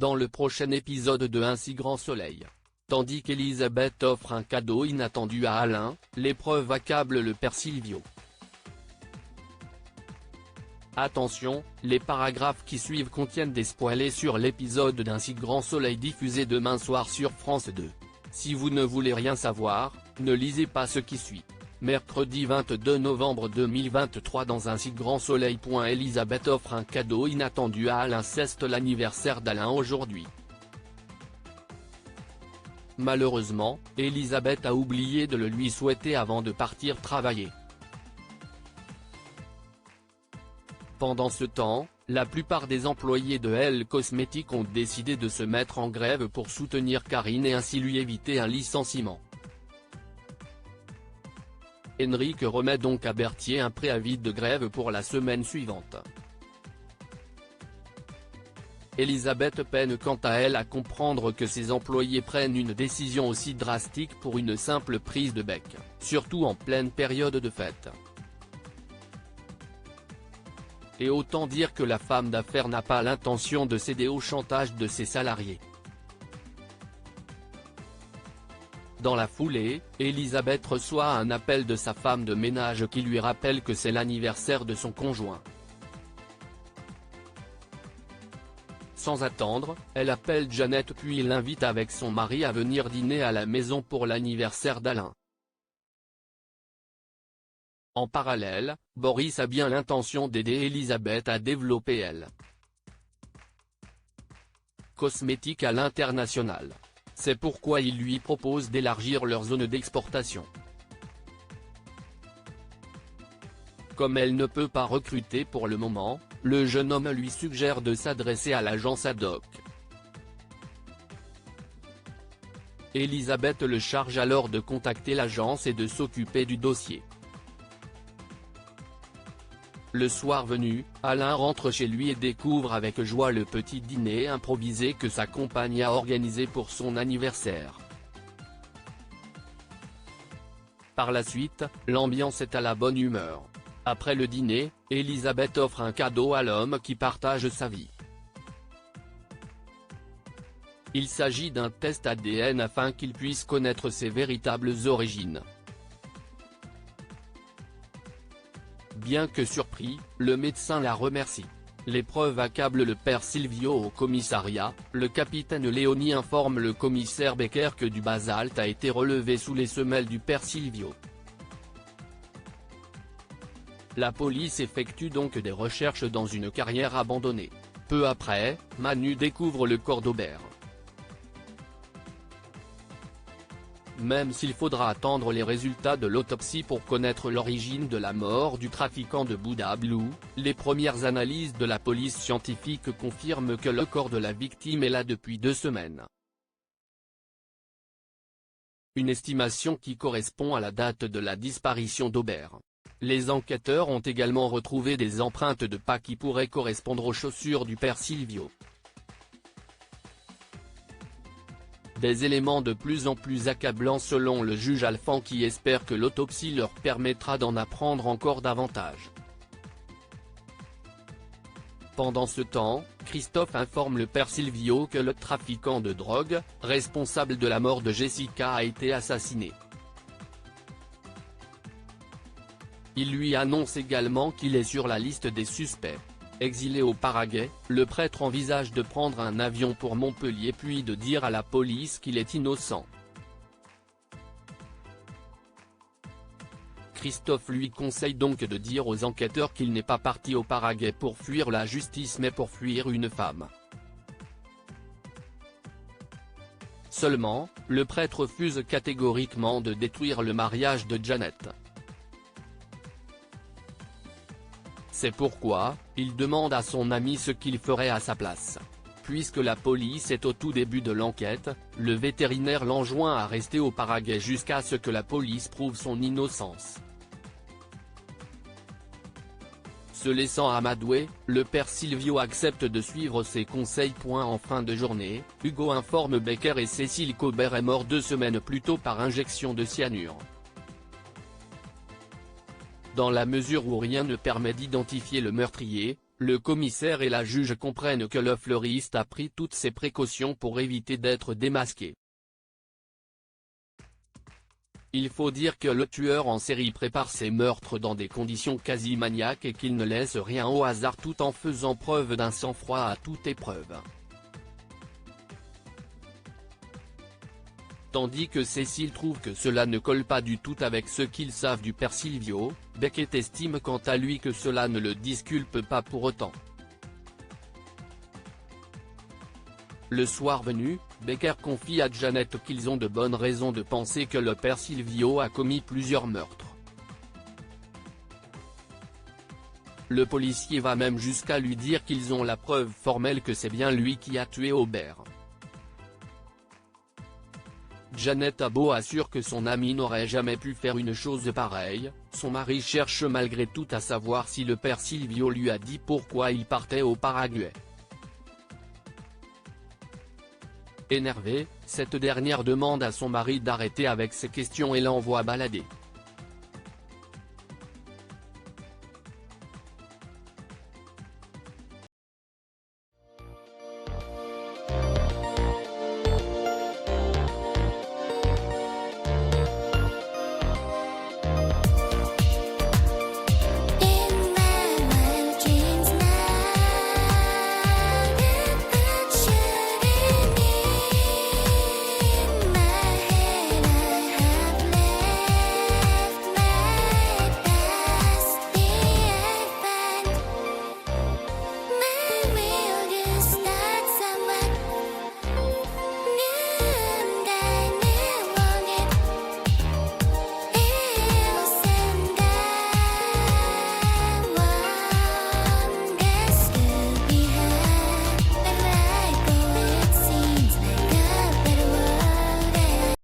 dans le prochain épisode de Un si grand soleil. Tandis qu'Elisabeth offre un cadeau inattendu à Alain, l'épreuve accable le père Silvio. Attention, les paragraphes qui suivent contiennent des spoilers sur l'épisode d'Un si grand soleil diffusé demain soir sur France 2. Si vous ne voulez rien savoir, ne lisez pas ce qui suit. Mercredi 22 novembre 2023 dans Un si grand soleil. Elisabeth offre un cadeau inattendu à Alain. C'est l'anniversaire d'Alain aujourd'hui. Malheureusement, Elisabeth a oublié de le lui souhaiter avant de partir travailler. Pendant ce temps, la plupart des employés de Elle Cosmétiques ont décidé de se mettre en grève pour soutenir Karine et ainsi lui éviter un licenciement. Henrik remet donc à Berthier un préavis de grève pour la semaine suivante. Elisabeth peine quant à elle à comprendre que ses employés prennent une décision aussi drastique pour une simple prise de bec, surtout en pleine période de fête. Et autant dire que la femme d'affaires n'a pas l'intention de céder au chantage de ses salariés. Dans la foulée, Elisabeth reçoit un appel de sa femme de ménage qui lui rappelle que c'est l'anniversaire de son conjoint. Sans attendre, elle appelle Janet puis l'invite avec son mari à venir dîner à la maison pour l'anniversaire d'Alain. En parallèle, Boris a bien l'intention d'aider Elisabeth à développer Elle Cosmétiques à l'international. C'est pourquoi il lui propose d'élargir leur zone d'exportation. Comme elle ne peut pas recruter pour le moment, le jeune homme lui suggère de s'adresser à l'agence ad hoc. Elisabeth le charge alors de contacter l'agence et de s'occuper du dossier. Le soir venu, Alain rentre chez lui et découvre avec joie le petit dîner improvisé que sa compagne a organisé pour son anniversaire. Par la suite, l'ambiance est à la bonne humeur. Après le dîner, Elisabeth offre un cadeau à l'homme qui partage sa vie. Il s'agit d'un test ADN afin qu'il puisse connaître ses véritables origines. Bien que surpris, le médecin la remercie. L'épreuve accable le père Silvio au commissariat, le capitaine Léonie informe le commissaire Becker que du basalte a été relevé sous les semelles du père Silvio. La police effectue donc des recherches dans une carrière abandonnée. Peu après, Manu découvre le corps d'Aubert. Même s'il faudra attendre les résultats de l'autopsie pour connaître l'origine de la mort du trafiquant de Bouddha Blue, les premières analyses de la police scientifique confirment que le corps de la victime est là depuis 2 semaines. Une estimation qui correspond à la date de la disparition d'Aubert. Les enquêteurs ont également retrouvé des empreintes de pas qui pourraient correspondre aux chaussures du père Silvio. Des éléments de plus en plus accablants selon le juge Alphand qui espère que l'autopsie leur permettra d'en apprendre encore davantage. Pendant ce temps, Christophe informe le père Silvio que le trafiquant de drogue, responsable de la mort de Jessica, a été assassiné. Il lui annonce également qu'il est sur la liste des suspects. Exilé au Paraguay, le prêtre envisage de prendre un avion pour Montpellier puis de dire à la police qu'il est innocent. Christophe lui conseille donc de dire aux enquêteurs qu'il n'est pas parti au Paraguay pour fuir la justice mais pour fuir une femme. Seulement, le prêtre refuse catégoriquement de détruire le mariage de Janet. C'est pourquoi, il demande à son ami ce qu'il ferait à sa place. Puisque la police est au tout début de l'enquête, le vétérinaire l'enjoint à rester au Paraguay jusqu'à ce que la police prouve son innocence. Se laissant amadouer, le père Silvio accepte de suivre ses conseils. En fin de journée, Hugo informe Becker et Cécile qu'Aubert est mort 2 semaines plus tôt par injection de cyanure. Dans la mesure où rien ne permet d'identifier le meurtrier, Le commissaire et la juge comprennent que le fleuriste a pris toutes ses précautions pour éviter d'être démasqué. Il faut dire que le tueur en série prépare ses meurtres dans des conditions quasi maniaques et qu'il ne laisse rien au hasard tout en faisant preuve d'un sang-froid à toute épreuve. Tandis que Cécile trouve que cela ne colle pas du tout avec ce qu'ils savent du père Silvio, Beckett estime quant à lui que cela ne le disculpe pas pour autant. Le soir venu, Becker confie à Janet qu'ils ont de bonnes raisons de penser que le père Silvio a commis plusieurs meurtres. Le policier va même jusqu'à lui dire qu'ils ont la preuve formelle que c'est bien lui qui a tué Aubert. Janet Abo assure que son ami n'aurait jamais pu faire une chose pareille, son mari cherche malgré tout à savoir si le père Silvio lui a dit pourquoi il partait au Paraguay. Énervée, cette dernière demande à son mari d'arrêter avec ses questions et l'envoie balader.